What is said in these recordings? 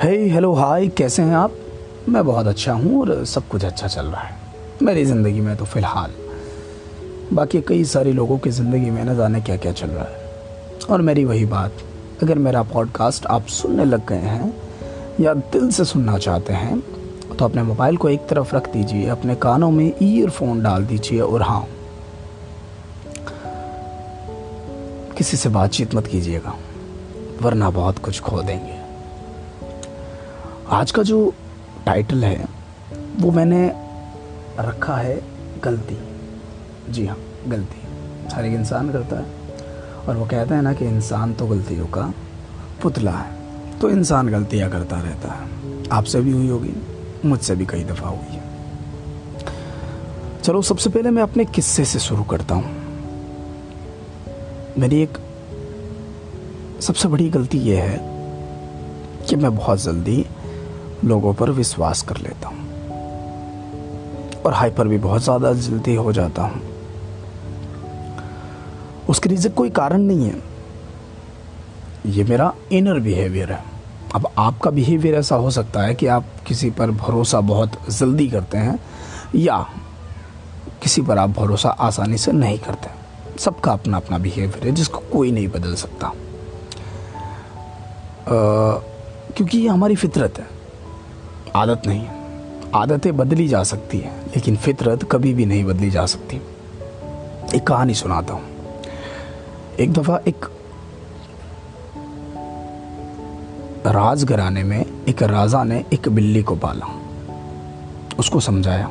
Hello hi, कैसे हैं आप। मैं बहुत अच्छा हूँ और सब कुछ अच्छा चल रहा है मेरी ज़िंदगी में तो फ़िलहाल। बाकी कई सारे लोगों की ज़िंदगी में न जाने क्या क्या चल रहा है। और मेरी वही बात, अगर मेरा पॉडकास्ट आप सुनने लग गए हैं या दिल से सुनना चाहते हैं तो अपने मोबाइल को एक तरफ रख दीजिए, अपने कानों में ईयरफोन डाल दीजिए और हाँ, किसी से बातचीत मत कीजिएगा वरना बहुत कुछ खो देंगे। आज का जो टाइटल है वो मैंने रखा है गलती। जी हाँ, गलती हर एक इंसान करता है और वो कहते हैं ना कि इंसान तो गलतियों का पुतला है। तो इंसान गलतियाँ करता रहता है, आपसे भी हुई होगी, मुझसे भी कई दफ़ा हुई है। चलो सबसे पहले मैं अपने किस्से से शुरू करता हूँ। मेरी एक सबसे बड़ी गलती ये है कि मैं बहुत जल्दी लोगों पर विश्वास कर लेता हूँ और हाइपर भी बहुत ज़्यादा जल्दी हो जाता हूँ। उसके रीज़न कोई कारण नहीं है, ये मेरा इनर बिहेवियर है। अब आपका बिहेवियर ऐसा हो सकता है कि आप किसी पर भरोसा बहुत जल्दी करते हैं या किसी पर आप भरोसा आसानी से नहीं करते। सबका अपना अपना बिहेवियर है जिसको कोई नहीं बदल सकता, क्योंकि ये हमारी फितरत है, आदत नहीं है। आदतें बदली जा सकती है लेकिन फितरत कभी भी नहीं बदली जा सकती। एक कहानी सुनाता हूँ। एक दफ़ा एक राजघराने में एक राजा ने एक बिल्ली को पाला, उसको समझाया,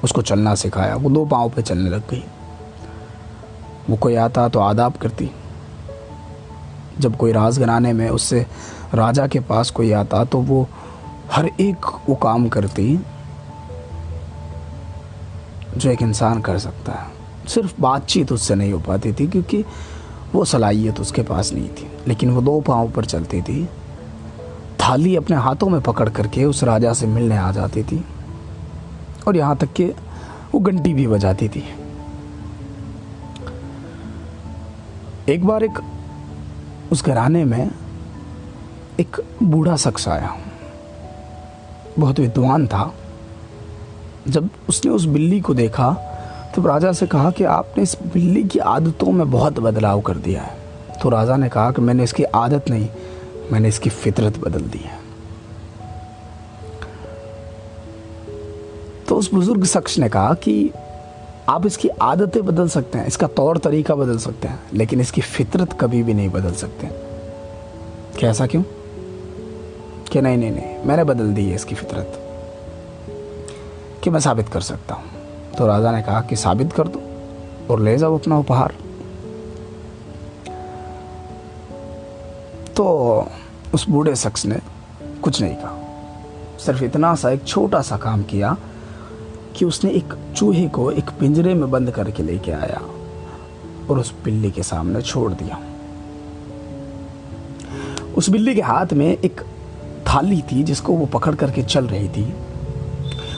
उसको चलना सिखाया। वो 2 पाँव पे चलने लग गई। वो कोई आता तो आदाब करती। जब कोई राजघराने में उससे राजा के पास कोई आता तो वो हर एक वो काम करती जो एक इंसान कर सकता है। सिर्फ बातचीत उससे नहीं हो पाती थी क्योंकि वो सलाहियत उसके पास नहीं थी, लेकिन वो 2 पाँव पर चलती थी। थाली अपने हाथों में पकड़ करके उस राजा से मिलने आ जाती थी और यहाँ तक कि वो घंटी भी बजाती थी। एक बार उस घराने में एक बूढ़ा शख्स आया, बहुत विद्वान था। जब उसने उस बिल्ली को देखा तो राजा से कहा कि आपने इस बिल्ली की आदतों में बहुत बदलाव कर दिया है। तो राजा ने कहा कि मैंने इसकी आदत नहीं, मैंने इसकी फितरत बदल दी है। तो उस बुजुर्ग शख्स ने कहा कि आप इसकी आदतें बदल सकते हैं, इसका तौर तरीका बदल सकते हैं, लेकिन इसकी फितरत कभी भी नहीं बदल सकते। क्या ऐसा क्यों? कि नहीं, मैंने बदल दी है इसकी फितरत, कि मैं साबित कर सकता हूँ। तो राजा ने कहा कि साबित कर दो और ले जाओ अपना उपहार। तो उस बूढ़े शख्स ने कुछ नहीं कहा, सिर्फ इतना सा एक छोटा सा काम किया कि उसने एक चूहे को एक पिंजरे में बंद करके लेके आया और उस बिल्ली के सामने छोड़ दिया। उस बिल्ली के हाथ में एक थाली थी जिसको वो पकड़ करके चल रही थी।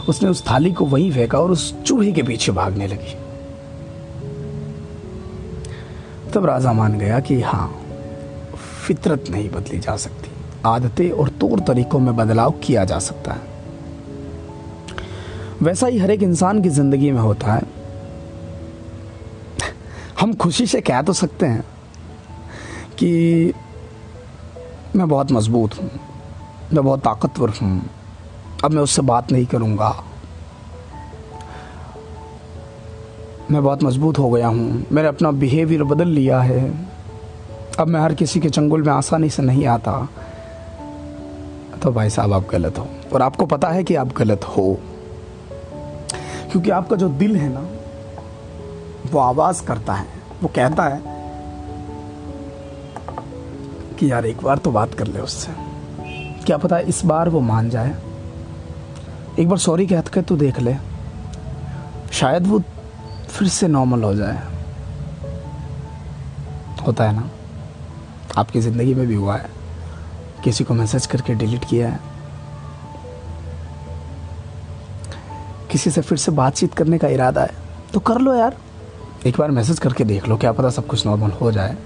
उसने उस थाली को वहीं फेंका और उस चूहे के पीछे भागने लगी। तब राजा मान गया कि हाँ, फितरत नहीं बदली जा सकती, आदतें और तौर तरीकों में बदलाव किया जा सकता है। वैसा ही हर एक इंसान की जिंदगी में होता है। हम खुशी से कह तो सकते हैं कि मैं बहुत मजबूत हूँ, मैं बहुत ताकतवर हूँ, अब मैं उससे बात नहीं करूँगा, मैं बहुत मजबूत हो गया हूँ, मैंने अपना बिहेवियर बदल लिया है, अब मैं हर किसी के चंगुल में आसानी से नहीं आता। तो भाई साहब, आप गलत हो और आपको पता है कि आप गलत हो, क्योंकि आपका जो दिल है ना वो आवाज़ करता है, वो कहता है कि यार एक बार तो बात कर ले उससे, क्या पता इस बार वो मान जाए, एक बार सॉरी कह के तो देख ले, शायद वो फिर से नॉर्मल हो जाए। होता है ना, आपकी ज़िंदगी में भी हुआ है, किसी को मैसेज करके डिलीट किया है, किसी से फिर से बातचीत करने का इरादा है तो कर लो यार, एक बार मैसेज करके देख लो, क्या पता सब कुछ नॉर्मल हो जाए।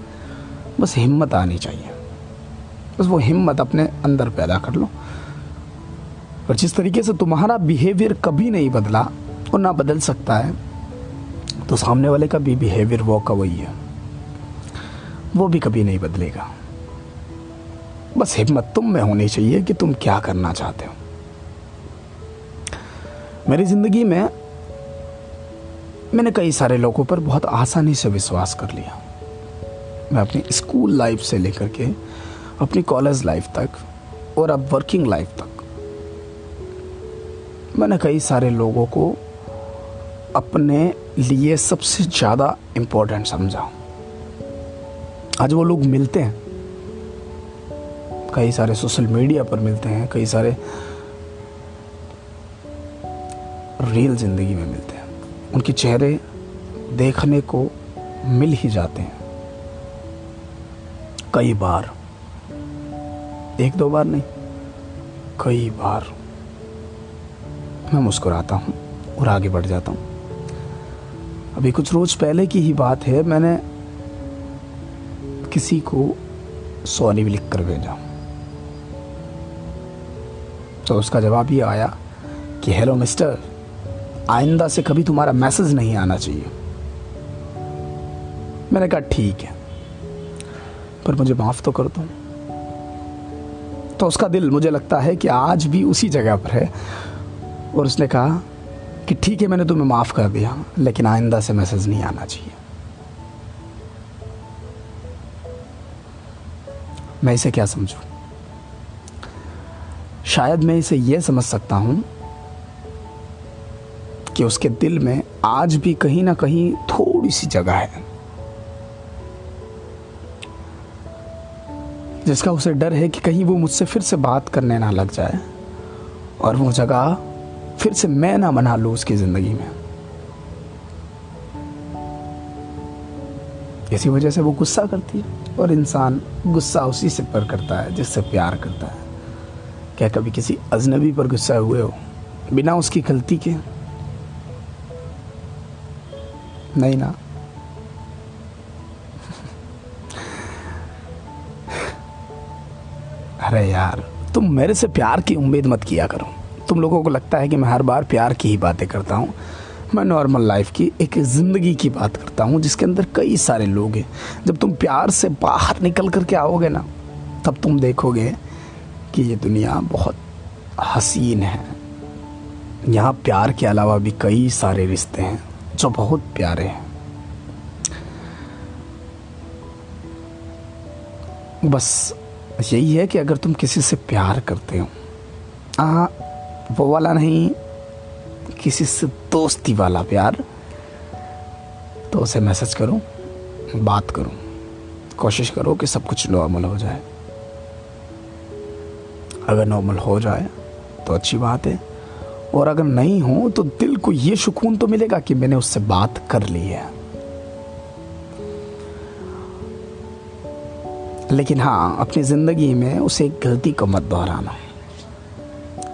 बस हिम्मत आनी चाहिए, बस वो हिम्मत अपने अंदर पैदा कर लो। और जिस तरीके से तुम्हारा बिहेवियर कभी नहीं बदला और ना बदल सकता है, तो सामने वाले का भी बिहेवियर वो का वही है, वो भी कभी नहीं बदलेगा। बस हिम्मत तुम में होनी चाहिए कि तुम क्या करना चाहते हो। मेरी ज़िंदगी में मैंने कई सारे लोगों पर बहुत आसानी से विश्वास कर लिया। मैं अपनी स्कूल लाइफ से लेकर के अपनी कॉलेज लाइफ तक और अब वर्किंग लाइफ तक मैंने कई सारे लोगों को अपने लिए सबसे ज़्यादा इम्पोर्टेंट समझा। आज वो लोग मिलते हैं, कई सारे सोशल मीडिया पर मिलते हैं, कई सारे रियल ज़िंदगी में मिलते हैं। उनके चेहरे देखने को मिल ही जाते हैं। कई बार, एक दो बार नहीं, कई बार मैं मुस्कुराता हूँ और आगे बढ़ जाता हूँ। अभी कुछ रोज़ पहले की ही बात है, मैंने किसी को सॉरी भी लिख कर भेजा, तो उसका जवाब ये आया कि हेलो मिस्टर, आइंदा से कभी तुम्हारा मैसेज नहीं आना चाहिए। मैंने कहा ठीक है, पर मुझे माफ़ तो कर दो। तो उसका दिल, मुझे लगता है कि आज भी उसी जगह पर है, और उसने कहा कि ठीक है, मैंने तुम्हें माफ़ कर दिया, लेकिन आइंदा से मैसेज नहीं आना चाहिए। मैं इसे क्या समझूं? शायद मैं इसे यह समझ सकता हूं कि उसके दिल में आज भी कहीं ना कहीं थोड़ी सी जगह है, जिसका उसे डर है कि कहीं वो मुझसे फिर से बात करने ना लग जाए और वो जगह फिर से मैं ना बना लूं उसकी ज़िंदगी में। इसी वजह से वो गुस्सा करती है, और इंसान गुस्सा उसी से पर करता है जिससे प्यार करता है। क्या कभी किसी अजनबी पर गुस्सा हुए हो बिना उसकी गलती के? नहीं ना। अरे यार, तुम मेरे से प्यार की उम्मीद मत किया करो। तुम लोगों को लगता है कि मैं हर बार प्यार की ही बातें करता हूँ। मैं नॉर्मल लाइफ की एक ज़िंदगी की बात करता हूँ जिसके अंदर कई सारे लोग हैं। जब तुम प्यार से बाहर निकल कर के आओगे ना, तब तुम देखोगे कि ये दुनिया बहुत हसीन है। यहाँ प्यार के अलावा भी कई सारे रिश्ते हैं जो बहुत प्यारे हैं। बस यही है कि अगर तुम किसी से प्यार करते हो, वो वाला नहीं, किसी से दोस्ती वाला प्यार, तो उसे मैसेज करो, बात करो, कोशिश करो कि सब कुछ नॉर्मल हो जाए। अगर नॉर्मल हो जाए तो अच्छी बात है, और अगर नहीं हो तो दिल को ये सुकून तो मिलेगा कि मैंने उससे बात कर ली है। लेकिन हाँ, अपनी ज़िंदगी में उसे एक गलती को मत दोहराना,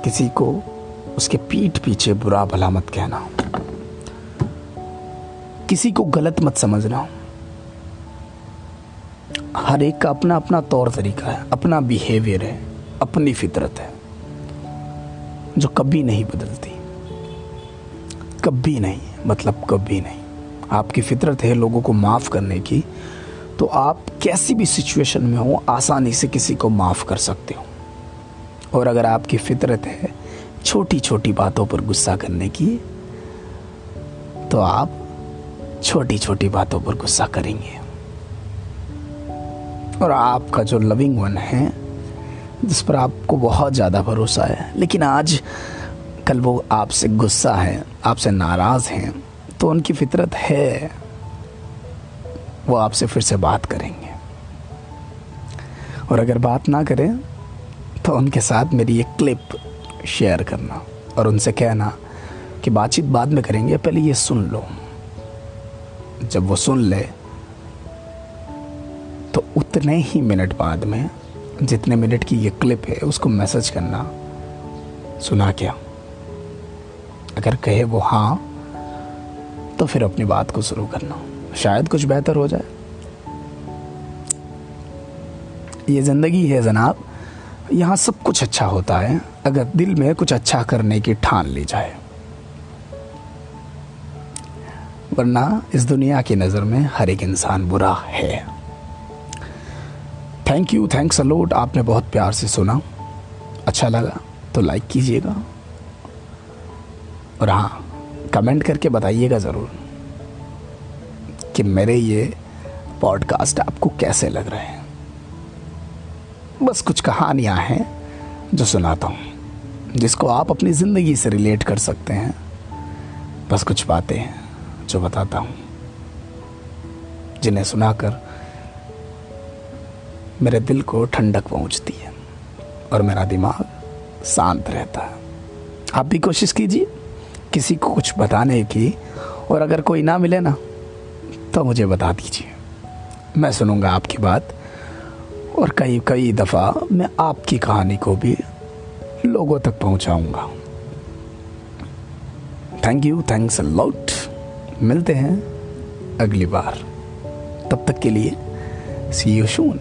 किसी को उसके पीठ पीछे बुरा भला मत कहना, किसी को गलत मत समझना। हर एक का अपना अपना तौर तरीका है, अपना बिहेवियर है, अपनी फितरत है जो कभी नहीं बदलती। कभी नहीं, मतलब कभी नहीं। आपकी फितरत है लोगों को माफ़ करने की, तो आप कैसी भी सिचुएशन में हो आसानी से किसी को माफ़ कर सकते हो। और अगर आपकी फितरत है छोटी छोटी बातों पर गुस्सा करने की, तो आप छोटी छोटी बातों पर गुस्सा करेंगे। और आपका जो लविंग वन है, जिस पर आपको बहुत ज़्यादा भरोसा है, लेकिन आज कल वो आपसे गुस्सा है, आपसे नाराज़ हैं, तो उनकी फितरत है वो आपसे फिर से बात करेंगे। और अगर बात ना करें तो उनके साथ मेरी एक क्लिप शेयर करना और उनसे कहना कि बातचीत बाद में करेंगे, पहले ये सुन लो। जब वो सुन ले तो उतने ही मिनट बाद में, जितने मिनट की ये क्लिप है, उसको मैसेज करना, सुना क्या? अगर कहे वो हाँ, तो फिर अपनी बात को शुरू करना, शायद कुछ बेहतर हो जाए। ये ज़िंदगी है जनाब, यहाँ सब कुछ अच्छा होता है अगर दिल में कुछ अच्छा करने की ठान ली जाए, वरना इस दुनिया की नज़र में हर एक इंसान बुरा है। Thank you, thanks a lot. आपने बहुत प्यार से सुना, अच्छा लगा तो लाइक कीजिएगा और हाँ, कमेंट करके बताइएगा ज़रूर कि मेरे ये पॉडकास्ट आपको कैसे लग रहे हैं। बस कुछ कहानियाँ हैं जो सुनाता हूँ, जिसको आप अपनी ज़िंदगी से रिलेट कर सकते हैं। बस कुछ बातें हैं जो बताता हूँ, जिन्हें सुनाकर मेरे दिल को ठंडक पहुँचती है और मेरा दिमाग शांत रहता है। आप भी कोशिश कीजिए किसी को कुछ बताने की, और अगर कोई ना मिले ना तो मुझे बता दीजिए, मैं सुनूंगा आपकी बात और कई कई दफ़ा मैं आपकी कहानी को भी लोगों तक पहुंचाऊंगा। Thank you, thanks a lot. मिलते हैं अगली बार, तब तक के लिए सी यू सून।